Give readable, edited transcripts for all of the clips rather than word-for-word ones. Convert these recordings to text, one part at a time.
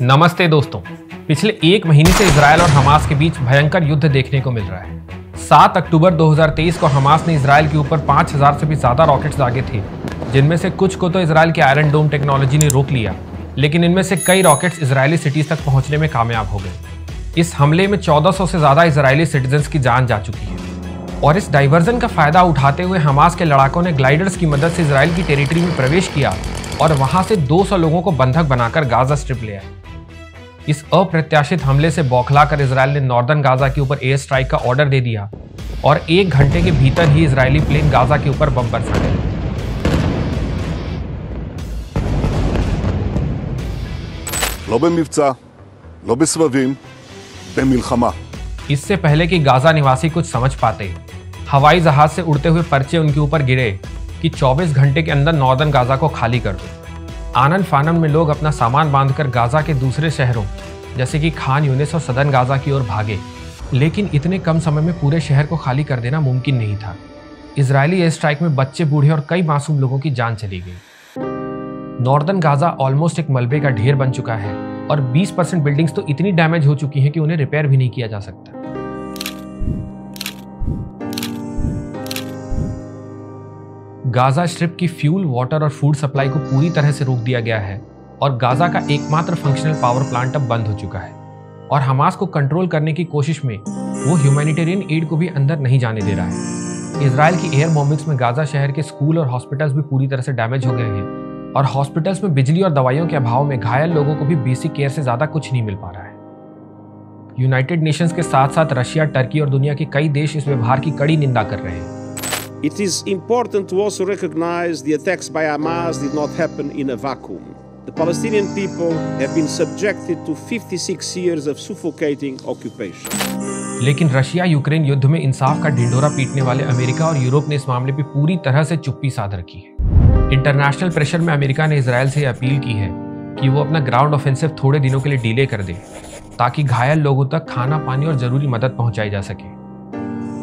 नमस्ते दोस्तों। पिछले एक महीने से इजरायल और हमास के बीच भयंकर युद्ध देखने को मिल रहा है। 7 अक्टूबर 2023 को हमास ने इजरायल के ऊपर 5000 से भी ज्यादा रॉकेट्स दागे थे, जिनमें से कुछ को तो इजरायल के आयरन डोम टेक्नोलॉजी ने रोक लिया, लेकिन इनमें से कई रॉकेट्स इजरायली सिटीज तक पहुंचने में कामयाब हो गए। इस हमले में 1400 से ज्यादा इजरायली सिटीजन्स की जान जा चुकी है और इस डाइवर्जन का फायदा उठाते हुए हमास के लड़ाकों ने ग्लाइडर्स की मदद से इजरायल की टेरिटरी में प्रवेश किया और वहां से 200 लोगों को बंधक बनाकर गाजा स्ट्रिप ले आए। इस अप्रत्याशित हमले से बौखलाकर इजरायल ने नॉर्दर्न गाजा के ऊपर एयर स्ट्राइक का ऑर्डर दे दिया और 1 घंटे के भीतर ही इजरायली प्लेन गाजा के ऊपर बम बरसा गए। לא במבצע, לא בסבבים, במלחמה। इससे पहले कि गाजा निवासी कुछ समझ पाते, हवाई जहाज से उड़ते हुए पर्चे उनके ऊपर गिरे कि 24 घंटे के अंदर नॉर्दर्न गाजा को खाली कर दो। आनन फानन में लोग अपना सामान बांधकर गाजा के दूसरे शहरों जैसे कि खान यूनिस और सदर्न गाजा की ओर भागे, लेकिन इतने कम समय में पूरे शहर को खाली कर देना मुमकिन नहीं था। इजरायली एयर स्ट्राइक में बच्चे, बूढ़े और कई मासूम लोगों की जान चली गई। नॉर्दर्न गाजा ऑलमोस्ट एक मलबे का ढेर बन चुका है और 20% बिल्डिंग्स तो इतनी डैमेज हो चुकी हैं कि उन्हें रिपेयर भी नहीं किया जा सकता। गाजा स्ट्रिप की फ्यूल, वाटर और फूड सप्लाई को पूरी तरह से रोक दिया गया है और गाजा का एकमात्र फंक्शनल पावर प्लांट अब बंद हो चुका है और हमास को कंट्रोल करने की कोशिश में वो ह्यूमैनिटेरियन एड को भी अंदर नहीं जाने दे रहा है। इजरायल की एयर बॉम्बिंग्स में गाजा शहर के स्कूल और हॉस्पिटल्स भी पूरी तरह से डैमेज हो गए हैं और हॉस्पिटल्स में बिजली और दवाइयों के अभाव में घायल लोगों को भी बेसिक केयर से ज्यादा कुछ नहीं मिल पा रहा है। यूनाइटेड नेशंस के साथ साथ रशिया, टर्की और दुनिया के कई देश इस व्यवहार की कड़ी निंदा कर रहे हैं। It is important to also recognize the attacks by Hamas did not happen in a vacuum. The Palestinian people have been subjected to 56 years of suffocating occupation. लेकिन रशिया यूक्रेन युद्ध में इंसाफ का ढिंढोरा पीटने वाले अमेरिका और यूरोप ने इस मामले पर पूरी तरह से चुप्पी साध रखी है। इंटरनेशनल प्रेशर में अमेरिका ने इजरायल से अपील की है कि वो अपना ग्राउंड ऑफेंसिव थोड़े दिनों के लिए डिले कर दे ताकि घायल लोगों तक खाना, पानी और जरूरी मदद पहुंचाई जा सके।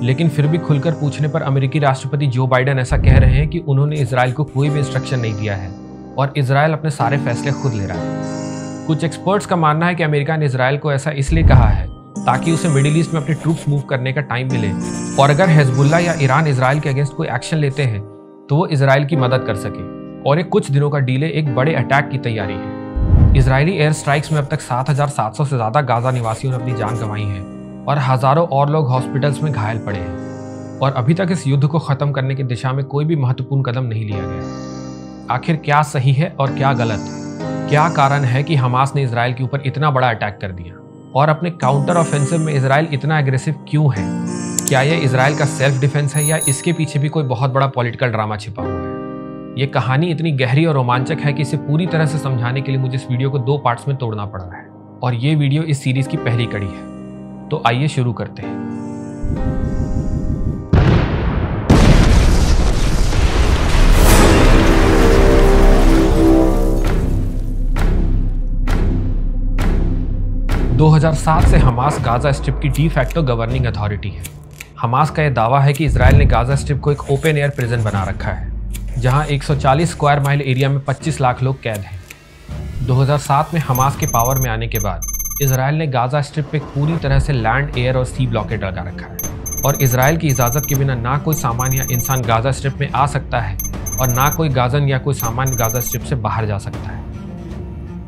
लेकिन फिर भी खुलकर पूछने पर अमेरिकी राष्ट्रपति जो बाइडेन ऐसा कह रहे हैं कि उन्होंने इजरायल को कोई भी इंस्ट्रक्शन नहीं दिया है और इजरायल अपने सारे फैसले खुद ले रहा है। कुछ एक्सपर्ट्स का मानना है कि अमेरिका ने इजरायल को ऐसा इसलिए कहा है ताकि उसे मिडिल ईस्ट में अपने ट्रूप्स मूव करने का टाइम मिले और अगर हिजबुल्लाह या ईरान इजरायल के अगेंस्ट कोई एक्शन लेते हैं तो वो इजरायल की मदद कर सके और एक कुछ दिनों का डिले एक बड़े अटैक की तैयारी है। इजरायली एयर स्ट्राइक्स में अब तक 7700 से ज्यादा गाजा निवासियों ने अपनी जान गंवाई है और हजारों और लोग हॉस्पिटल्स में घायल पड़े हैं और अभी तक इस युद्ध को खत्म करने की दिशा में कोई भी महत्वपूर्ण कदम नहीं लिया गया। आखिर क्या सही है और क्या गलत? क्या कारण है कि हमास ने इजरायल के ऊपर इतना बड़ा अटैक कर दिया और अपने काउंटर ऑफेंसिव में इजरायल इतना एग्रेसिव क्यों है? क्या यह इजरायल का सेल्फ डिफेंस है या इसके पीछे भी कोई बहुत बड़ा पॉलिटिकल ड्रामा छिपा हुआ है? ये कहानी इतनी गहरी और रोमांचक है कि इसे पूरी तरह से समझाने के लिए मुझे इस वीडियो को 2 पार्ट्स में तोड़ना पड़ा है और ये वीडियो इस सीरीज की पहली कड़ी है। तो आइए शुरू करते हैं। – 2007 से हमास गाजा स्ट्रिप की डी फैक्टो गवर्निंग अथॉरिटी है। हमास का यह दावा है कि इजरायल ने गाजा स्ट्रिप को एक ओपन एयर प्रिजन बना रखा है जहां 140 स्क्वायर माइल एरिया में 25 लाख लोग कैद हैं। 2007 में हमास के पावर में आने के बाद इजरायल ने गाजा स्ट्रिप पे पूरी तरह से लैंड, एयर और सी ब्लॉकेड लगा रखा है और इजरायल की इजाज़त के बिना ना कोई सामान या इंसान गाजा स्ट्रिप में आ सकता है और ना कोई गाजन या कोई सामान गाजा स्ट्रिप से बाहर जा सकता है।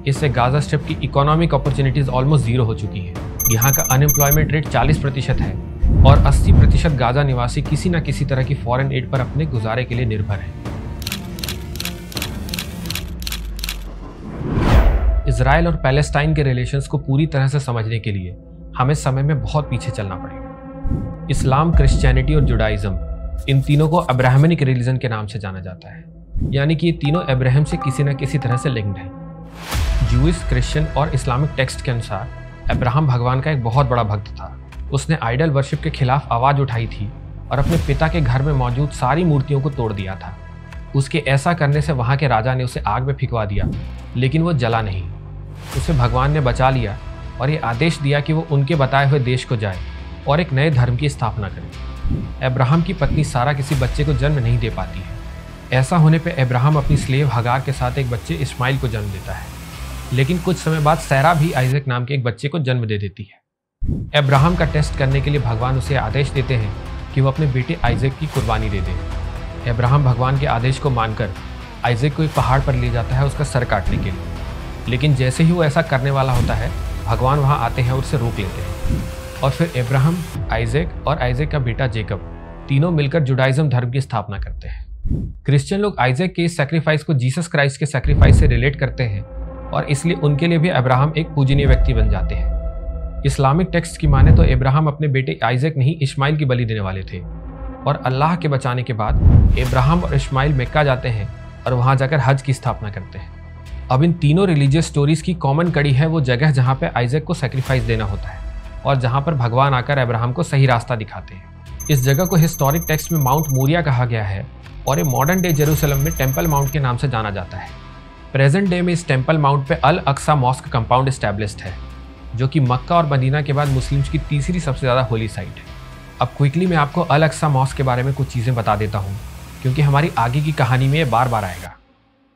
इससे गाजा स्ट्रिप की इकोनॉमिक अपॉर्चुनिटीज ऑलमोस्ट 0 हो चुकी है। यहाँ का अनएम्प्लॉयमेंट रेट 40% है और 80% गाजा निवासी किसी न किसी तरह की फॉरेन एड पर अपने गुजारे के लिए निर्भर है। इजरायल और पैलेस्टाइन के रिलेशंस को पूरी तरह से समझने के लिए हमें समय में बहुत पीछे चलना पड़ेगा। इस्लाम, क्रिश्चियनिटी और जुडाइज्म, इन तीनों को अब्राहमिक रिलीजन के नाम से जाना जाता है, यानी कि ये तीनों अब्राहम से किसी न किसी तरह से लिंक्ड हैं। जूइश, क्रिश्चियन और इस्लामिक टेक्स्ट के अनुसार अब्राहम भगवान का एक बहुत बड़ा भक्त था। उसने आइडल वर्शिप के खिलाफ आवाज़ उठाई थी और अपने पिता के घर में मौजूद सारी मूर्तियों को तोड़ दिया था। उसके ऐसा करने से वहाँ के राजा ने उसे आग में फिकवा दिया, लेकिन वो जला नहीं। उसे भगवान ने बचा लिया और ये आदेश दिया कि वो उनके बताए हुए देश को जाए और एक नए धर्म की स्थापना करे। अब्राहम की पत्नी सारा किसी बच्चे को जन्म नहीं दे पाती है। ऐसा होने पर अब्राहम अपनी स्लेव हगार के साथ एक बच्चे इस्माइल को जन्म देता है। लेकिन कुछ समय बाद सैरा भी आइजैक नाम के एक बच्चे को जन्म दे देती है। अब्राहम का टेस्ट करने के लिए भगवान उसे आदेश देते हैं कि वो अपने बेटे आइजैक की कुर्बानी दे दे। अब्राहम भगवान के आदेश को मानकर आइजैक को एक पहाड़ पर ले जाता है उसका सर काटने के लिए। लेकिन जैसे ही वो ऐसा करने वाला होता है, भगवान वहाँ आते हैं और उसे रोक लेते हैं। और फिर अब्राहम, आइजैक और आइजैक का बेटा जेकब तीनों मिलकर जुडाइज्म धर्म की स्थापना करते हैं। क्रिश्चियन लोग आइजैक के इस सैक्रिफाइस को जीसस क्राइस्ट के सैक्रिफाइस से रिलेट करते हैं और इसलिए उनके लिए भी अब्राहम एक पूजनीय व्यक्ति बन जाते हैं। इस्लामिक टेक्स्ट की माने तो अब्राहम अपने बेटे आइजैक नहीं इस्माइल की बलि देने वाले थे और अल्लाह के बचाने के बाद अब्राहम और इस्माइल मक्का जाते हैं और वहां जाकर हज की स्थापना करते हैं। अब इन तीनों रिलीजियस स्टोरीज की कॉमन कड़ी है वो जगह जहाँ पे आइजैक को सैक्रिफाइस देना होता है और जहाँ पर भगवान आकर अब्राहम को सही रास्ता दिखाते हैं। इस जगह को हिस्टोरिक टेक्स्ट में माउंट मोरिया कहा गया है और ये मॉडर्न डे जेरूसलम में टेम्पल माउंट के नाम से जाना जाता है। प्रेजेंट डे में इस टेम्पल माउंट पे अल अक्सा मॉस्क कंपाउंड एस्टैब्लिश्ड है, जो कि मक्का और मदीना के बाद मुस्लिम्स की तीसरी सबसे ज़्यादा होली साइट है। अब क्विकली मैं आपको अल अक्सा मॉस्क के बारे में कुछ चीज़ें बता देता हूँ, क्योंकि हमारी आगे की कहानी में ये बार बार आएगा।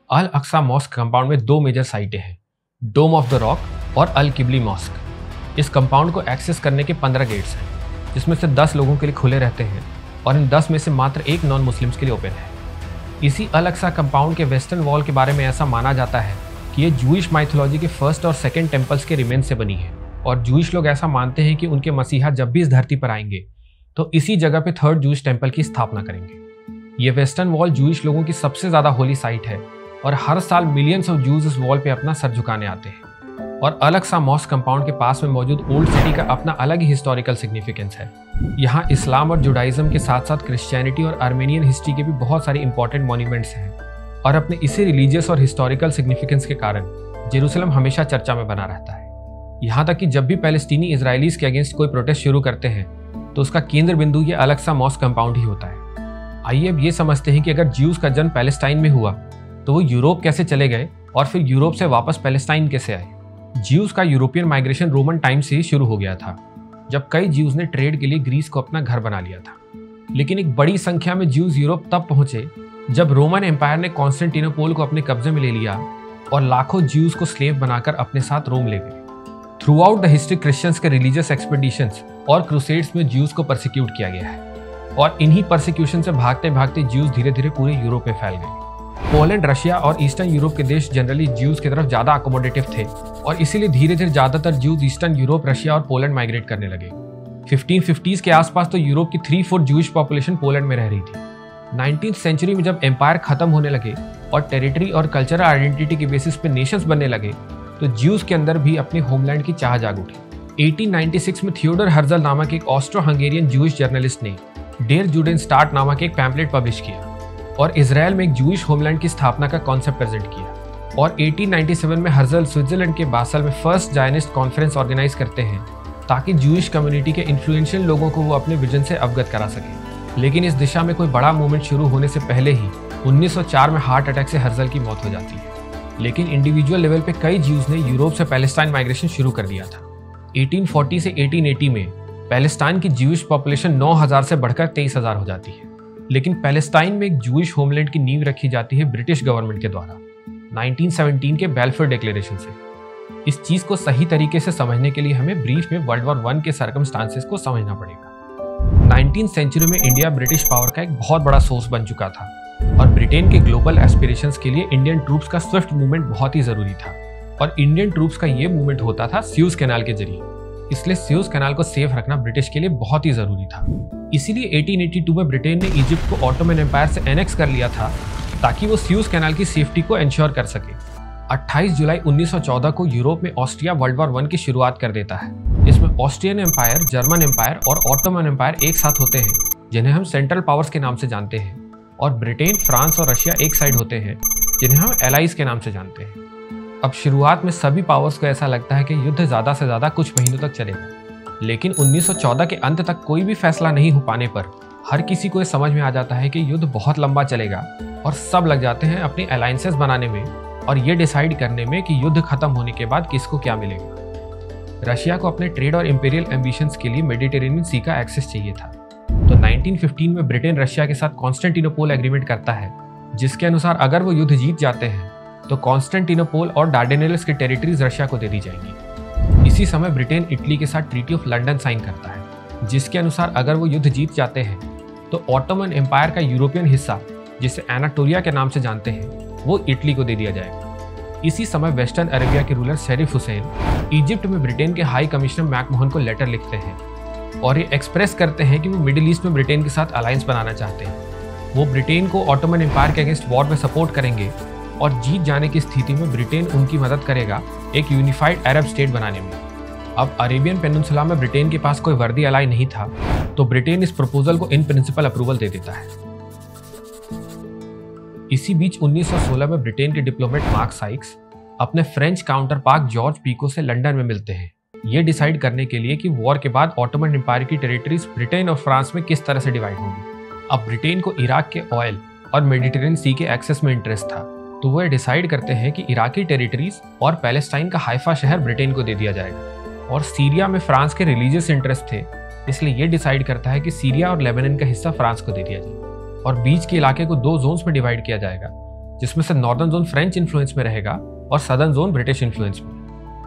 अल अक्सा मॉस्क कंपाउंड में 2 मेजर साइटें हैं, डोम ऑफ द रॉक और अल किबली मॉस्क। इस कंपाउंड को एक्सेस करने के 15 गेट्स हैं, जिसमें से 10 लोगों के लिए खुले रहते हैं और इन 10 में से मात्र 1 नॉन मुस्लिम्स के लिए ओपन है। इसी अल अक्सा कंपाउंड के वेस्टर्न वॉल के बारे में ऐसा माना जाता है कि ये जूइश माइथोलॉजी के फर्स्ट और सेकंड टेम्पल्स के रिमेन से बनी है और जूइश लोग ऐसा मानते हैं कि उनके मसीहा जब भी इस धरती पर आएंगे तो इसी जगह पे 3rd जूइश टेम्पल की स्थापना करेंगे। ये वेस्टर्न वॉल जूइश लोगों की सबसे ज़्यादा होली साइट है और हर साल मिलियंस ऑफ जूज इस वॉल पे अपना सर झुकाने आते हैं। और अल अक्सा मॉस्क कंपाउंड के पास में मौजूद ओल्ड सिटी का अपना अलग ही हिस्टोरिकल सिग्निफिकेंस है। यहाँ इस्लाम और जुडाइज्म के साथ साथ क्रिश्चियनिटी और आर्मेनियन हिस्ट्री के भी बहुत सारे इंपॉर्टेंट मॉन्यूमेंट्स हैं और अपने इसी रिलीजियस और हिस्टोरिकल सिग्निफिकेंस के कारण जेरूसलम हमेशा चर्चा में बना रहता है। यहाँ तक कि जब भी पैलेस्टीनी इजरायलीज के अगेंस्ट कोई प्रोटेस्ट शुरू करते हैं तो उसका केंद्र बिंदु ये अल अक्सा मॉस्क कंपाउंड ही होता है। आइए अब ये समझते हैं कि अगर ज्यूज का जन्म पैलेस्टाइन में हुआ तो वो यूरोप कैसे चले गए और फिर यूरोप से वापस पैलेस्टाइन कैसे आए। ज्यूज का यूरोपियन माइग्रेशन रोमन टाइम से ही शुरू हो गया था, जब कई ज्यूज ने ट्रेड के लिए ग्रीस को अपना घर बना लिया था। लेकिन एक बड़ी संख्या में ज्यूज यूरोप तब पहुंचे जब रोमन एम्पायर ने कॉन्स्टेंटिनोपल को अपने कब्जे में ले लिया और लाखों ज्यूज को स्लेव बनाकर अपने साथ रोम ले गए। Through out the history Christians के रिलीजियस एक्सपेडिशंस और क्रूसेड्स में ज्यूज को परसिक्यूट किया गया है और इन्हीं परसिक्यूशन से भागते भागते ज्यूज धीरे धीरे पूरे यूरोप में फैल गए। पोलैंड, रशिया और ईस्टर्न यूरोप के देश जनरली ज्यूज की तरफ ज्यादा अकोमोडेटिव थे और इसीलिए धीरे धीरे ज्यादातर ज्यूज ईस्टर्न यूरोप, रशिया और पोलैंड माइग्रेट करने लगे। 1550s के आसपास तो यूरोप की 3/4 ज्यूइश पॉपुलेशन पोलैंड में रह रही थी। 19th सेंचुरी में जब एम्पायर खत्म होने लगे और टेरिटरी और कल्चरल आइडेंटिटी के बेसिस पे नेशंस बनने लगे तो ज्यूज के अंदर भी अपने होमलैंड की चाह जाग उठी। 1896 में थियोडर हर्जल नामक एक ऑस्ट्रो हंगेरियन ज्यूइश जर्नलिस्ट ने डेर जुडेन स्टार्ट नामक एक पैम्पलेट पब्लिश किया और इजराइल में एक ज्यूइश होमलैंड की स्थापना का कॉन्सेप्ट प्रेजेंट किया। और 1897 में हर्जल स्विट्जरलैंड के बासल में फर्स्ट जायनिस्ट कॉन्फ्रेंस ऑर्गेनाइज करते हैं ताकि ज्यूइश कम्युनिटी के इन्फ्लुएंशियल लोगों को वो अपने विजन से अवगत करा सके। लेकिन इस दिशा में कोई बड़ा मूवमेंट शुरू होने से पहले ही 1904 में हार्ट अटैक से हर्जल की मौत हो जाती है। लेकिन इंडिविजुअल लेवल पे कई ज्यूज ने यूरोप से पैलेस्टाइन माइग्रेशन शुरू कर दिया था। 1840 से 1880 में पैलेस्टाइन की ज्यूइश पॉपुलेशन 9000 से बढ़कर 23000 हो जाती है। लेकिन पैलेस्टाइन में एक ज्यूइश होमलैंड की नींव रखी जाती है ब्रिटिश गवर्नमेंट के द्वारा 1917 के बेल्फोर डिक्लेरेशन से। इस चीज को सही तरीके से समझने के लिए हमें ब्रीफ में वर्ल्ड वॉर 1 के सर्कमस्टांसेस को समझना पड़ेगा। 19th सेंचुरी में इंडिया ब्रिटिश पावर का एक बहुत बड़ा सोर्स बन चुका था और ब्रिटेन के ग्लोबल एस्पिरेशंस के लिए इंडियन ट्रूप्स का स्विफ्ट मूवमेंट बहुत ही जरूरी था और इंडियन ट्रूप्स का ये मूवमेंट होता था स्यूज कैनाल के जरिए। इसलिए स्यूज कैनाल को सेफ रखना ब्रिटिश के लिए बहुत ही जरूरी था। इसीलिए 1882 में ब्रिटेन ने इजिप्ट को ऑटोमन एम्पायर से एनेक्स कर लिया था ताकि वो स्यूज कैनाल की सेफ्टी को इंश्योर कर सके। 28 जुलाई 1914 को यूरोप में ऑस्ट्रिया वर्ल्ड वॉर 1 की शुरुआत कर देता है। इसमें ऑस्ट्रियन एम्पायर, जर्मन एम्पायर और ऑटोमन एम्पायर एक साथ होते हैं, जिन्हें हम सेंट्रल पावर्स के नाम से जानते हैं, और ब्रिटेन, फ्रांस और रशिया एक साइड होते हैं, जिन्हें हम एलाइज के नाम से जानते हैं। अब शुरुआत में सभी पावर्स को ऐसा लगता है कि युद्ध ज़्यादा से ज़्यादा कुछ महीनों तक चलेगा, लेकिन 1914 के अंत तक कोई भी फैसला नहीं हो पाने पर हर किसी को ये समझ में आ जाता है कि युद्ध बहुत लंबा चलेगा और सब लग जाते हैं अपनी अलायंसेस बनाने में और ये डिसाइड करने में कि युद्ध खत्म होने के बाद किसको क्या मिलेगा। रशिया को अपने ट्रेड और इंपीरियल एम्बिशंस के लिए मेडिटेरेनियन सी का एक्सेस चाहिए था, तो 1915 में ब्रिटेन रशिया के साथ कॉन्स्टेंटिनोपल एग्रीमेंट करता है, जिसके अनुसार अगर वो युद्ध जीत जाते हैं तो कॉन्स्टेंटिनोपोल और डार्डेनेल्स की टेरिटरीज रशिया को दे दी जाएंगी। इसी समय ब्रिटेन इटली के साथ ट्रीटी ऑफ लंदन साइन करता है, जिसके अनुसार अगर वो युद्ध जीत जाते हैं तो ऑटोमन एम्पायर का यूरोपियन हिस्सा, जिसे एनाटोलिया के नाम से जानते हैं, वो इटली को दे दिया जाएगा। इसी समय वेस्टर्न अरेबिया के रूलर शरीफ हुसैन इजिप्ट में ब्रिटेन के हाई कमिश्नर मैकमोहन को लेटर लिखते हैं और ये एक्सप्रेस करते हैं कि वो मिडिल ईस्ट में ब्रिटेन के साथ अलायंस बनाना चाहते हैं। वो ब्रिटेन को ऑटोमन एम्पायर के अगेंस्ट वॉर में सपोर्ट करेंगे और जीत जाने की स्थिति में ब्रिटेन उनकी मदद करेगा एक यूनिफाइड अरब स्टेट बनाने में। अब अरेबियन पेनिनसुला में ब्रिटेन के पास कोई वर्दी अलाई नहीं था, तो ब्रिटेन इस प्रपोजल को इन प्रिंसिपल अप्रूवल दे देता है। इसी बीच 1916 में ब्रिटेन के डिप्लोमेट मार्क साइक्स अपने French counterpart George Picot से लंदन में मिलते हैं, ये डिसाइड करने के लिए कि वॉर के बाद ऑटोमन एम्पायर की टेरिटरीज ब्रिटेन और फ्रांस में किस तरह से डिवाइड होंगी। अब ब्रिटेन को इराक के ऑयल और मेडिटेरियन सी के एक्सेस में इंटरेस्ट था, तो वो डिसाइड करते हैं कि इराकी टेरिटरीज और पैलेस्टाइन का हाइफा शहर ब्रिटेन को दे दिया जाएगा। और सीरिया में फ्रांस के रिलीजियस इंटरेस्ट थे, इसलिए ये डिसाइड करता है कि सीरिया और लेबनान का हिस्सा फ्रांस को दे दिया जाए और बीच के इलाके को 2 जोन्स में डिवाइड किया जाएगा, जिसमें से नॉर्दर्न जोन फ्रेंच इन्फ्लुएंस में रहेगा और सदर्न जोन ब्रिटिश इन्फ्लुएंस में।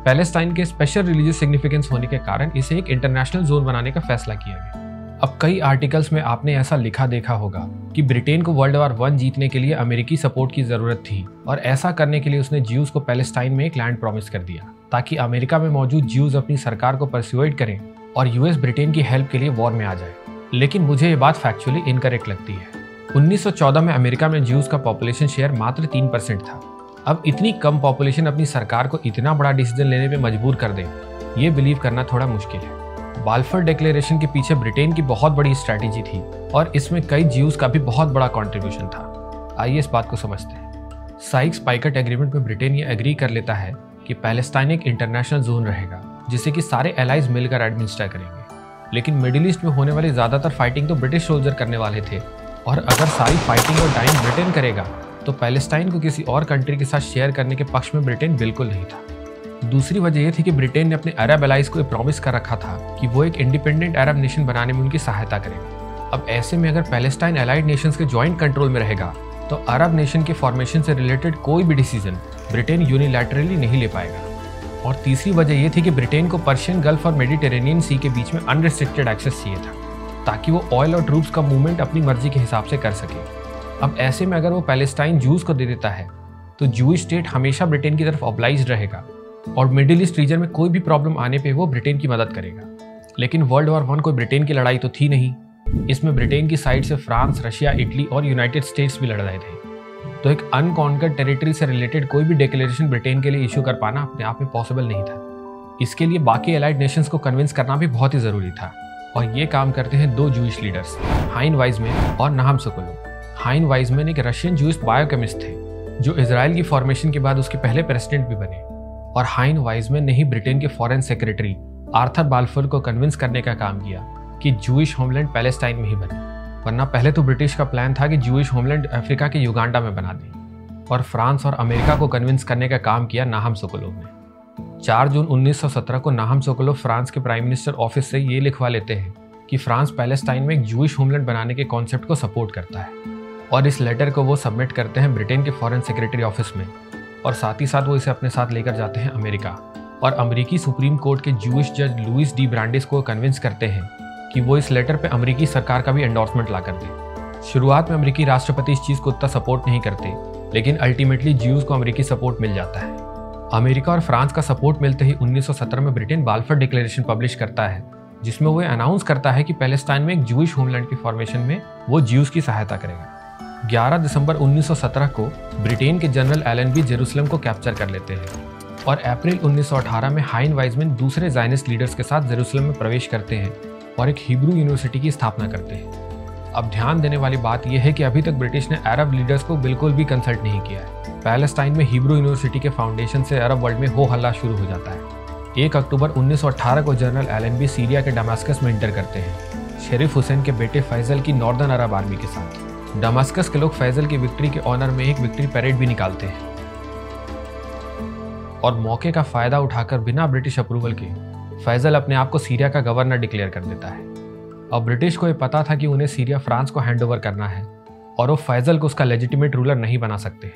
पैलेस्टाइन के स्पेशल रिलीजियस सिग्निफिकेंस होने के कारण इसे एक इंटरनेशनल जोन बनाने का फैसला किया गया। अब कई आर्टिकल्स में आपने ऐसा लिखा देखा होगा कि ब्रिटेन को वर्ल्ड वॉर 1 जीतने के लिए अमेरिकी सपोर्ट की जरूरत थी और ऐसा करने के लिए उसने ज्यूज को पैलेस्टाइन में एक लैंड प्रॉमिस कर दिया ताकि अमेरिका में मौजूद ज्यूज अपनी सरकार को परस्यूएड करें और यूएस ब्रिटेन की हेल्प के लिए वॉर में आ जाए। लेकिन मुझे ये बात फैक्चुअली इनकरेक्ट लगती है। 1914 में अमेरिका में ज्यूज का पॉपुलेशन शेयर मात्र 3% था। अब इतनी कम पॉपुलेशन अपनी सरकार को इतना बड़ा डिसीजन लेने में मजबूर कर दे, ये बिलीव करना थोड़ा मुश्किल है। बाल्फोर डिक्लेरेशन के पीछे ब्रिटेन की बहुत बड़ी स्ट्रैटेजी थी और इसमें कई ज्यूज का भी बहुत बड़ा कंट्रीब्यूशन था। आइए इस बात को समझते हैं। साइक्स पाइकट एग्रीमेंट में ब्रिटेन ये एग्री कर लेता है कि पैलेस्टाइन एक इंटरनेशनल जोन रहेगा जिसे कि सारे एलाइज मिलकर एडमिनिस्टर करेंगे। लेकिन मिडिल ईस्ट में होने वाली ज्यादातर फाइटिंग तो ब्रिटिश सोल्जर करने वाले थे और अगर सारी फाइटिंग और टाइम ब्रिटेन करेगा तो पैलेस्टाइन को किसी और कंट्री के साथ शेयर करने के पक्ष में ब्रिटेन बिल्कुल नहीं था। दूसरी वजह यह थी कि ब्रिटेन ने अपने अरब एलाइज को प्रॉमिस कर रखा था कि वो एक इंडिपेंडेंट अरब नेशन बनाने में उनकी सहायता करेंगे। अब ऐसे में अगर पैलेस्टाइन एलाइड नेशंस के जॉइंट कंट्रोल में रहेगा तो अरब नेशन के फॉर्मेशन से रिलेटेड कोई भी डिसीजन ब्रिटेन यूनिलैटरली नहीं ले पाएगा। और तीसरी वजह यह थी कि ब्रिटेन को पर्शियन गल्फ और मेडिटेरेनियन सी के बीच में अनरिस्ट्रिक्टेड एक्सेस चाहिए था ताकि वो ऑयल और ट्रूप्स का मूवमेंट अपनी मर्जी के हिसाब से कर सके। अब ऐसे में अगर वो पैलेस्टाइन जूस को दे देता है तो जूइश स्टेट हमेशा ब्रिटेन की तरफ ऑब्लाइज्ड रहेगा और मिडिल ईस्ट रीजन में कोई भी प्रॉब्लम आने पे वो ब्रिटेन की मदद करेगा। लेकिन वर्ल्ड वॉर 1 कोई ब्रिटेन की लड़ाई तो थी नहीं, इसमें ब्रिटेन की साइड से फ्रांस, रशिया, इटली और यूनाइटेड स्टेट्स भी लड़ रहे थे। तो एक अनकॉन्कर्ड टेरिटरी से रिलेटेड कोई भी डिक्लेरेशन ब्रिटेन के लिए इशू कर पाना अपने आप में पॉसिबल नहीं था। इसके लिए बाकी एलाइड नेशंस को कन्विंस करना भी बहुत ही जरूरी था और ये काम करते हैं 2 जूइश लीडर्स, हाइन वाइजमैन और नाहम सोकोलोव। हाइन वाइजमैन एक रशियन जूइश बायोकेमिस्ट थे जो इजराइल की फॉर्मेशन के बाद उसके पहले प्रेसिडेंट भी बने और हाइन वाइजमैन ने ही ब्रिटेन के फॉरेन सेक्रेटरी आर्थर बाल्फोर को कन्विंस करने का काम किया कि जूइश होमलैंड पैलेस्टाइन में ही बने, वरना पहले तो ब्रिटिश का प्लान था कि जूइश होमलैंड अफ्रीका के युगांडा में बना दें। और फ्रांस और अमेरिका को कन्विंस करने का काम किया नाहम सोकोलोव ने। 4 जून 1917 को नाहम सोकोलोव फ्रांस के प्राइम मिनिस्टर ऑफिस से ये लिखवा लेते हैं कि फ्रांस पैलेस्टाइन में एक जूइश होमलैंड बनाने के कॉन्सेप्ट को सपोर्ट करता है और इस लेटर को वो सबमिट करते हैं ब्रिटेन के फॉरेन सेक्रेटरी ऑफिस में और साथ ही साथ वो इसे अपने साथ लेकर जाते हैं अमेरिका और अमेरिकी सुप्रीम कोर्ट के जूइश जज लुइस डी ब्रांडिस को कन्विंस करते हैं कि वो इस लेटर पे अमेरिकी सरकार का भी एंडोर्समेंट ला कर दे। शुरुआत में अमेरिकी राष्ट्रपति इस चीज़ को उतना सपोर्ट नहीं करते, लेकिन अल्टीमेटली ज्यूज को अमेरिकी सपोर्ट मिल जाता है। अमेरिका और फ्रांस का सपोर्ट मिलते ही 1917 में ब्रिटेन बाल्फोर डिक्लेरेशन पब्लिश करता है जिसमें वो अनाउंस करता है कि पैलेस्टाइन में एक जूइश होमलैंड की फॉर्मेशन में वो ज्यूज की सहायता करेगा। 11 दिसंबर 1917 को ब्रिटेन के जनरल एलेनबी जेरूसलम को कैप्चर कर लेते हैं और अप्रैल 1918 में हाइन वाइजमैन दूसरे ज़ायनिस्ट लीडर्स के साथ जेरूसलम में प्रवेश करते हैं और एक हिब्रू यूनिवर्सिटी की स्थापना करते हैं। अब ध्यान देने वाली बात यह है कि अभी तक ब्रिटिश ने अरब लीडर्स को बिल्कुल भी कंसल्ट नहीं किया है। पैलेस्टाइन में हिब्रू यूनिवर्सिटी के फाउंडेशन से अरब वर्ल्ड में हो हल्ला शुरू हो जाता है। 1 अक्टूबर 1918 को जनरल एलेनबी सीरिया के दमास्कस में इंटर करते हैं शरीफ हुसैन के बेटे फैजल की नॉर्दर्न अरब आर्मी के साथ। दमास्कस के लोग फैजल की विक्ट्री के ऑनर में एक विक्ट्री परेड भी निकालते हैं और मौके का फायदा उठाकर बिना ब्रिटिश अप्रूवल के फैजल अपने आप को सीरिया का गवर्नर डिक्लेयर कर देता है। अब ब्रिटिश को यह पता था कि उन्हें सीरिया फ्रांस को हैंडओवर करना है और वो फैजल को उसका लेजिटिमेट रूलर नहीं बना सकते।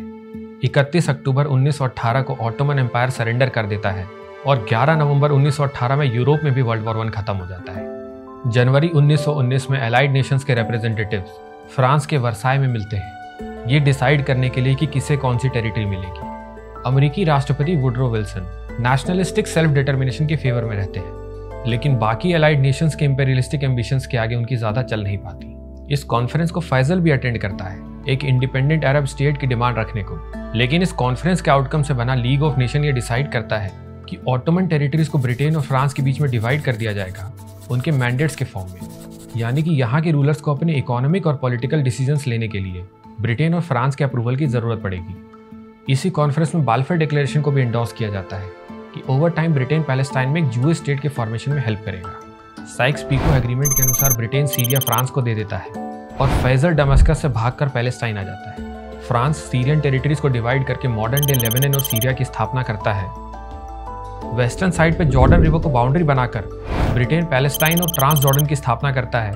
31 अक्टूबर 1918 को ऑटोमन एम्पायर सरेंडर कर देता है और 11 नवंबर 1918 में यूरोप में भी वर्ल्ड वॉर I खत्म हो जाता है। जनवरी 1919 में अलाइड नेशंस के रिप्रेजेंटेटिव्स फ्रांस के वर्साई में मिलते हैं, ये डिसाइड करने के लिए कि किसे कौन सी टेरिटरी मिलेगी। अमेरिकी राष्ट्रपति Woodrow Wilson nationalistic self determination के फेवर में रहते हैं, लेकिन बाकी अलाइड नेशंस के इंपेरियलिस्टिक एम्बिशंस के आगे उनकी ज़्यादा चल नहीं पाती। इस कॉन्फ्रेंस को फैजल भी अटेंड करता है, एक इंडिपेंडेंट अरब स्टेट की डिमांड रखने को। लेकिन इस कॉन्फ्रेंस के आउटकम से बना लीग ऑफ नेशन ये डिसाइड करता है कि ऑटोमन टेरिटरीज को ब्रिटेन और फ्रांस के बीच में डिवाइड कर दिया जाएगा उनके मैंडेट्स के फॉर्म में, यानी कि यहाँ के रूलर्स को अपने इकोनॉमिक और पॉलिटिकल डिसीजंस लेने के लिए ब्रिटेन और फ्रांस के अप्रूवल की जरूरत पड़ेगी। इसी कॉन्फ्रेंस में बाल्फर डिक्लेरेशन को भी इंडोर्स किया जाता है कि ओवर टाइम ब्रिटेन पैलेस्टाइन में एक जूइश स्टेट के फॉर्मेशन में हेल्प करेगा। साइक्स-पीको एग्रीमेंट के अनुसार ब्रिटेन सीरिया फ्रांस को दे देता है और फैजल दमिश्क से भागकर पैलेस्टाइन आ जाता है। फ्रांस सीरियन टेरिटरीज को डिवाइड करके मॉडर्न डे लेबनान और सीरिया की स्थापना करता है। वेस्टर्न साइड पे जॉर्डन रिवर को बाउंड्री बनाकर ब्रिटेन पैलेस्टाइन और ट्रांस जॉर्डन की स्थापना करता है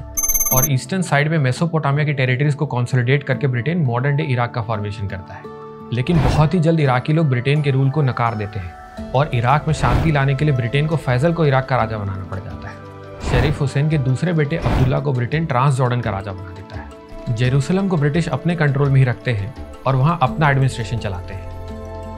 और ईस्टर्न साइड में मेसोपोटामिया की टेरिटरीज को कंसोलिडेट करके ब्रिटेन मॉडर्न डे इराक का फॉर्मेशन करता है। लेकिन बहुत ही जल्द इराकी लोग ब्रिटेन के रूल को नकार देते हैं और इराक में शांति लाने के लिए ब्रिटेन को फैजल को इराक का राजा बनाना पड़ जाता है। शरीफ हुसैन के दूसरे बेटे अब्दुल्ला को ब्रिटेन ट्रांस जॉर्डन का राजा बना देता है। जेरूसलम को ब्रिटिश अपने कंट्रोल में ही रखते हैं और वहाँ अपना एडमिनिस्ट्रेशन चलाते हैं।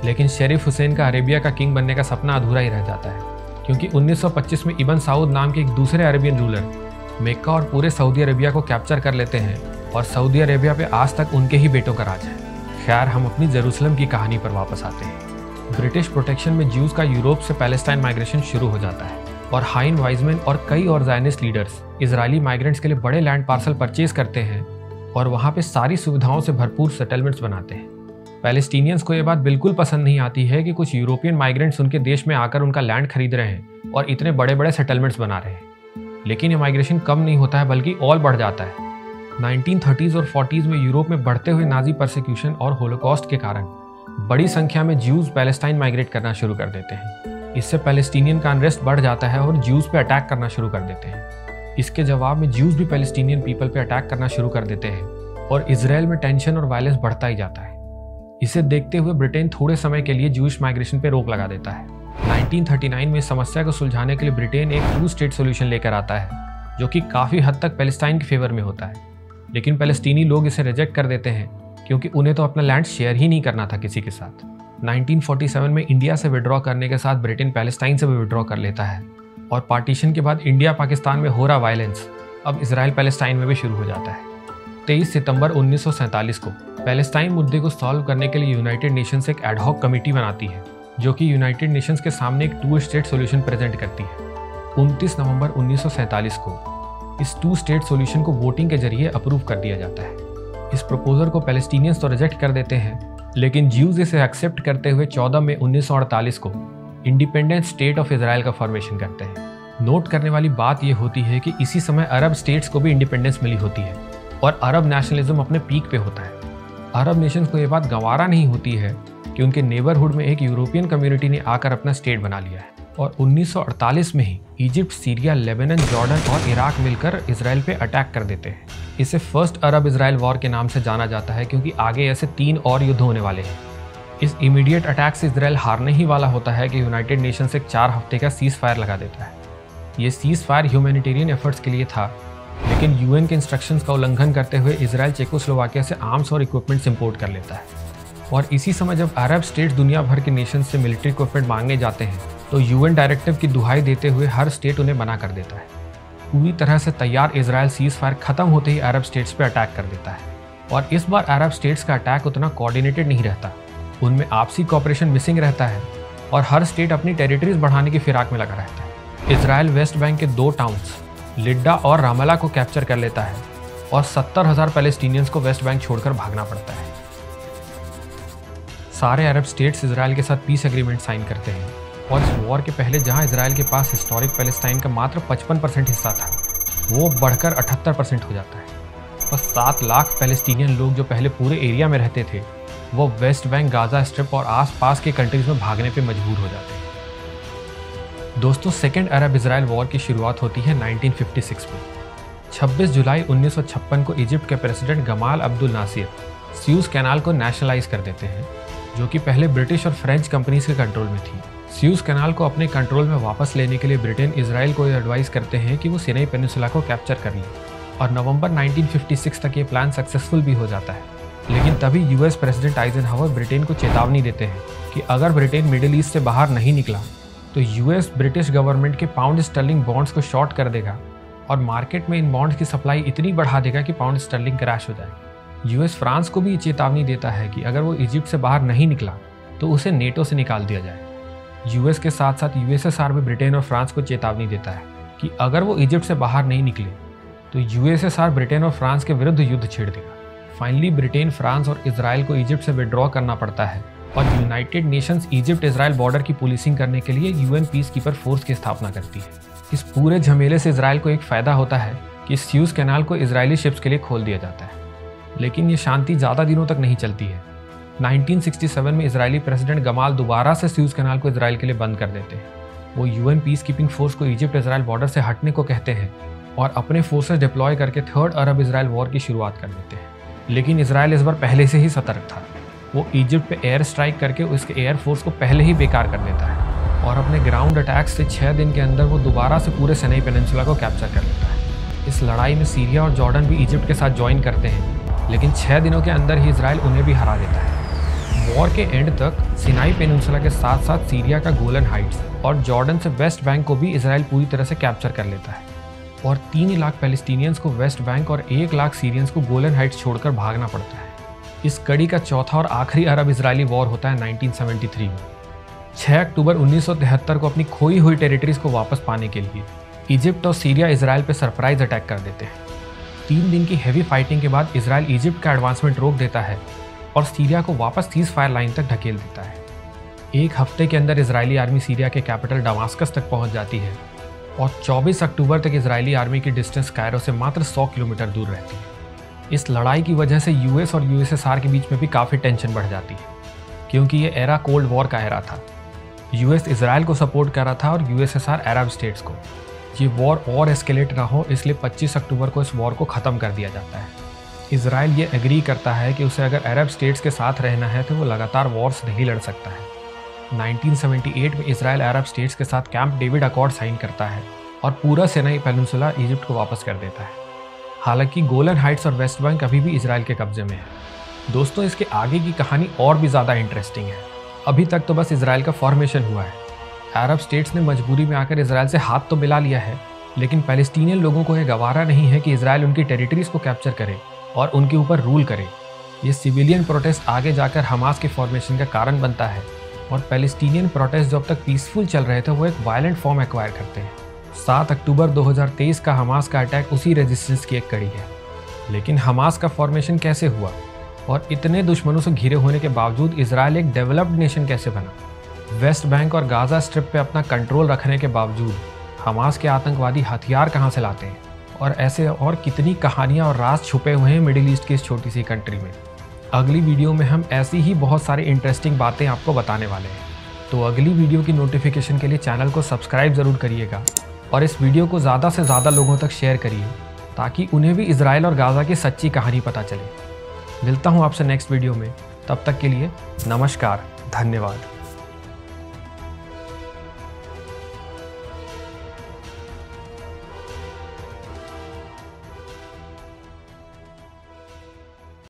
लेकिन शरीफ हुसैन का अरेबिया का किंग बनने का सपना अधूरा ही रह जाता है, क्योंकि 1925 में इब्न साउद नाम के एक दूसरे अरेबियन रूलर मक्का और पूरे सऊदी अरेबिया को कैप्चर कर लेते हैं और सऊदी अरेबिया पे आज तक उनके ही बेटों का राज है। खैर, हम अपनी जेरूसलम की कहानी पर वापस आते हैं। ब्रिटिश प्रोटेक्शन में ज्यूज का यूरोप से पैलेस्टाइन माइग्रेशन शुरू हो जाता है और हाइन वाइजमैन और कई और ज़ायनिस्ट लीडर्स इजरायली माइग्रेंट्स के लिए बड़े लैंड पार्सल परचेज करते हैं और वहाँ पे सारी सुविधाओं से भरपूर सेटलमेंट्स बनाते हैं। पैलेस्टीनियंस को ये बात बिल्कुल पसंद नहीं आती है कि कुछ यूरोपियन माइग्रेंट्स उनके देश में आकर उनका लैंड खरीद रहे हैं और इतने बड़े बड़े सेटलमेंट्स बना रहे हैं। लेकिन ये माइग्रेशन कम नहीं होता है, बल्कि और बढ़ जाता है। 1930s और 40s में यूरोप में बढ़ते हुए नाजी परसिक्यूशन और होलोकॉस्ट के कारण बड़ी संख्या में ज्यूज पैलेस्टाइन माइग्रेट करना शुरू कर देते हैं। इससे पैलेस्टीनियन का अनरेस्ट बढ़ जाता है और ज्यूज पे अटैक करना शुरू कर देते हैं। इसके जवाब में ज्यूज भी पैलेस्टीनियन पीपल पे अटैक करना शुरू कर देते हैं और इजराइल में टेंशन और वायलेंस बढ़ता ही जाता है। इसे देखते हुए ब्रिटेन थोड़े समय के लिए ज्यूइश माइग्रेशन पे रोक लगा देता है। 1939 में इस समस्या को सुलझाने के लिए ब्रिटेन एक 2 स्टेट सोल्यूशन लेकर आता है, जो कि काफ़ी हद तक पैलेस्टाइन के फेवर में होता है। लेकिन पैलेस्टीनी लोग इसे रिजेक्ट कर देते हैं, क्योंकि उन्हें तो अपना लैंड शेयर ही नहीं करना था किसी के साथ। 1947 में इंडिया से विड्रॉ करने के साथ ब्रिटेन पैलेस्टाइन से भी विड्रॉ कर लेता है और पार्टीशन के बाद इंडिया पाकिस्तान में हो रहा वायलेंस अब इसराइल पैलेस्टाइन में भी शुरू हो जाता है। 23 सितंबर 1947 को पैलेस्टाइन मुद्दे को सॉल्व करने के लिए यूनाइटेड नेशंस एक एडहॉक कमेटी बनाती है, जो कि यूनाइटेड नेशंस के सामने एक 2 स्टेट सॉल्यूशन प्रेजेंट करती है। 29 नवंबर 1947 को इस 2 स्टेट सॉल्यूशन को वोटिंग के जरिए अप्रूव कर दिया जाता है। इस प्रपोजल को पैलेस्टीनियंस तो रिजेक्ट कर देते हैं, लेकिन ज्यूज इसे एक्सेप्ट करते हुए 14 मई 1948 को इंडिपेंडेंट स्टेट ऑफ इजराइल का फॉर्मेशन करते हैं। नोट करने वाली बात यह होती है कि इसी समय अरब स्टेट्स को भी इंडिपेंडेंस मिली होती है और अरब नेशनलिज्म अपने पीक पे होता है। अरब नेशंस को यह बात गंवारा नहीं होती है कि उनके नेबरहुड में एक यूरोपियन कम्युनिटी ने आकर अपना स्टेट बना लिया है और 1948 में ही इजिप्ट, सीरिया, लेबनान, जॉर्डन और इराक मिलकर इसराइल पे अटैक कर देते हैं। इसे फर्स्ट अरब इसराइल वॉर के नाम से जाना जाता है, क्योंकि आगे ऐसे 3 और युद्ध होने वाले हैं। इस इमीडिएट अटैक से इसराइल हारने ही वाला होता है कि यूनाइटेड नेशंस एक 4 हफ्ते का सीज फायर लगा देता है। ये सीज फायर ह्यूमैनिटेरियन एफर्ट्स के लिए था, लेकिन यूएन के इंस्ट्रक्शंस का उल्लंघन करते हुए इसराइल चेकोस्लोवाकिया से आर्म्स और इक्विपमेंट्स इंपोर्ट कर लेता है। और इसी समय जब अरब स्टेट्स दुनिया भर के नेशन से मिलिट्री इक्विपमेंट मांगने जाते हैं, तो यूएन डायरेक्टिव की दुहाई देते हुए हर स्टेट उन्हें मना कर देता है। पूरी तरह से तैयार इसराइल सीज फायर खत्म होते ही अरब स्टेट्स पे अटैक कर देता है। और इस बार अरब स्टेट्स का अटैक उतना कोऑर्डिनेटेड नहीं रहता, उनमें आपसी कोऑपरेशन मिसिंग रहता है और हर स्टेट अपनी टेरिटरीज बढ़ाने की फिराक में लगा रहता है। इसराइल वेस्ट बैंक के 2 टाउन्स लिड्डा और रामल्ला को कैप्चर कर लेता है और 70,000 पैलेस्टीनियंस को वेस्ट बैंक छोड़कर भागना पड़ता है। सारे अरब स्टेट्स इसराइल के साथ पीस एग्रीमेंट साइन करते हैं और इस वॉर के पहले जहां इसराइल के पास हिस्टोरिक पैलेस्टाइन का मात्र 55% हिस्सा था, वो बढ़कर 78% हो जाता है और 7 लाख पैलेस्टीनियन लोग जो पहले पूरे एरिया में रहते थे, वो वेस्ट बैंक, गाजा स्ट्रिप और आसपास के कंट्रीज में भागने पे मजबूर हो जाते हैं। दोस्तों, सेकेंड अरब इसराइल वॉर की शुरुआत होती है 1956 में। 26 जुलाई 1956 को इजिप्ट के president Gamal Abdel Nasser Suez Canal को नेशनलाइज कर देते हैं, जो कि पहले ब्रिटिश और फ्रेंच कंपनीज के कंट्रोल में थी। स्यूज कैनाल को अपने कंट्रोल में वापस लेने के लिए ब्रिटेन इजराइल को एडवाइस करते हैं कि वो सिनाई पेनिनसुला को कैप्चर कर ले, और नवंबर 1956 तक ये प्लान सक्सेसफुल भी हो जाता है। लेकिन तभी यूएस प्रेसिडेंट आइजनहावर ब्रिटेन को चेतावनी देते हैं कि अगर ब्रिटेन मिडिल ईस्ट से बाहर नहीं निकला तो यूएस ब्रिटिश गवर्नमेंट के पाउंड स्टर्लिंग बॉन्ड्स को शॉर्ट कर देगा और मार्केट में इन बॉन्ड्स की सप्लाई इतनी बढ़ा देगा कि पाउंड स्टर्लिंग क्रैश हो जाए। यूएस फ्रांस को भी चेतावनी देता है कि अगर वो इजिप्ट से बाहर नहीं निकला तो उसे नेटो से निकाल दिया जाए। यूएस के साथ साथ यूएसएसआर भी ब्रिटेन और फ्रांस को चेतावनी देता है कि अगर वो इजिप्ट से बाहर नहीं निकले तो यूएसएसआर ब्रिटेन और फ्रांस के विरुद्ध युद्ध छेड़ देगा। फाइनली ब्रिटेन, फ्रांस और इजराइल को इजिप्ट से विड्रॉ करना पड़ता है और United Nations Egypt Israel border की पुलिसिंग करने के लिए यूएन पीस कीपर फोर्स की स्थापना करती है। इस पूरे झमेले से इजराइल को एक फ़ायदा होता है कि स्यूज कैनाल को इजरायली शिप्स के लिए खोल दिया जाता है। लेकिन ये शांति ज़्यादा दिनों तक नहीं चलती है। 1967 में इजरायली प्रेसिडेंट गमाल दोबारा से स्यूज कैनाल को इजराइल के लिए बंद कर देते हैं। वो यूएन पीस कीपिंग फोर्स को इजिप्ट इजराइल बॉर्डर से हटने को कहते हैं और अपने फोर्सेस डिप्लॉय करके थर्ड अरब इजराइल वॉर की शुरुआत कर देते हैं। लेकिन इजराइल इस बार पहले से ही सतर्क था। वो इजिप्ट पे एयर स्ट्राइक करके उसके एयर फोर्स को पहले ही बेकार कर देता है और अपने ग्राउंड अटैक से 6 दिन के अंदर वो दोबारा से पूरे सिनाई पेनिनसुला को कैप्चर कर लेता है। इस लड़ाई में सीरिया और जॉर्डन भी इजिप्ट के साथ ज्वाइन करते हैं, लेकिन 6 दिनों के अंदर ही इजराइल उन्हें भी हरा देता है। वॉर के एंड तक सिनाई पेनिनसुला के साथ साथ सीरिया का गोलन हाइट्स और जॉर्डन से वेस्ट बैंक को भी इजराइल पूरी तरह से कैप्चर कर लेता है और 3 लाख पैलेस्टीनियंस को वेस्ट बैंक और 1 लाख सीरियंस को गोलन हाइट्स छोड़कर भागना पड़ता है। इस कड़ी का चौथा और आखिरी अरब इजरायली वॉर होता है 1973 में। 6 अक्टूबर 1973 को अपनी खोई हुई टेरिटरीज को वापस पाने के लिए इजिप्ट और सीरिया इजराइल पर सरप्राइज अटैक कर देते हैं। 3 दिन की हैवी फाइटिंग के बाद इजराइल इजिप्ट का एडवांसमेंट रोक देता है और सीरिया को वापस सीज फायर लाइन तक ढकेल देता है। 1 हफ्ते के अंदर इजरायली आर्मी सीरिया के कैपिटल दमास्कस तक पहुंच जाती है और 24 अक्टूबर तक इजरायली आर्मी की डिस्टेंस कायरो से मात्र 100 किलोमीटर दूर रहती है। इस लड़ाई की वजह से यूएस और यूएसएसआर के बीच में भी काफ़ी टेंशन बढ़ जाती है, क्योंकि ये एरा कोल्ड वॉर का एरा था। यूएस इजराइल को सपोर्ट कर रहा था और यूएसएसआर अरब स्टेट्स को। ये वॉर और एस्केलेट ना हो, इसलिए 25 अक्टूबर को इस वॉर को ख़त्म कर दिया जाता है। इजराइल ये एग्री करता है कि उसे अगर अरब स्टेट्स के साथ रहना है तो वो लगातार वॉर्स नहीं लड़ सकता है। 1978 में इजराइल अरब स्टेट्स के साथ कैंप डेविड अकॉर्ड साइन करता है और पूरा सिनाई पेनिनसुला इजिप्ट को वापस कर देता है। हालांकि गोलन हाइट्स और वेस्ट बैंक अभी भी इजराइल के कब्जे में है। दोस्तों, इसके आगे की कहानी और भी ज़्यादा इंटरेस्टिंग है। अभी तक तो बस इजराइल का फॉर्मेशन हुआ है। अरब स्टेट्स ने मजबूरी में आकर इजराइल से हाथ तो मिला लिया है, लेकिन पैलेस्टीनियन लोगों को यह गवारा नहीं है कि इजराइल उनकी टेरिटरीज को कैप्चर करे और उनके ऊपर रूल करे। ये सिविलियन प्रोटेस्ट आगे जाकर हमास के फॉर्मेशन का कारण बनता है और पैलेस्टीनियन प्रोटेस्ट जो अब तक पीसफुल चल रहे थे वो एक वायलेंट फॉर्म एक्वायर करते हैं। 7 अक्टूबर 2023 का हमास का अटैक उसी रेजिस्टेंस की एक कड़ी है। लेकिन हमास का फॉर्मेशन कैसे हुआ और इतने दुश्मनों से घिरे होने के बावजूद इजराइल एक डेवलप्ड नेशन कैसे बना? वेस्ट बैंक और गाजा स्ट्रिप पे अपना कंट्रोल रखने के बावजूद हमास के आतंकवादी हथियार कहाँ से लाते हैं? और ऐसे और कितनी कहानियाँ और राज छुपे हुए हैं मिडिल ईस्ट की इस छोटी सी कंट्री में। अगली वीडियो में हम ऐसी ही बहुत सारी इंटरेस्टिंग बातें आपको बताने वाले हैं। तो अगली वीडियो की नोटिफिकेशन के लिए चैनल को सब्सक्राइब ज़रूर करिएगा और इस वीडियो को ज़्यादा से ज़्यादा लोगों तक शेयर करिए ताकि उन्हें भी इजराइल और गाज़ा की सच्ची कहानी पता चले। मिलता हूँ आपसे नेक्स्ट वीडियो में, तब तक के लिए नमस्कार, धन्यवाद।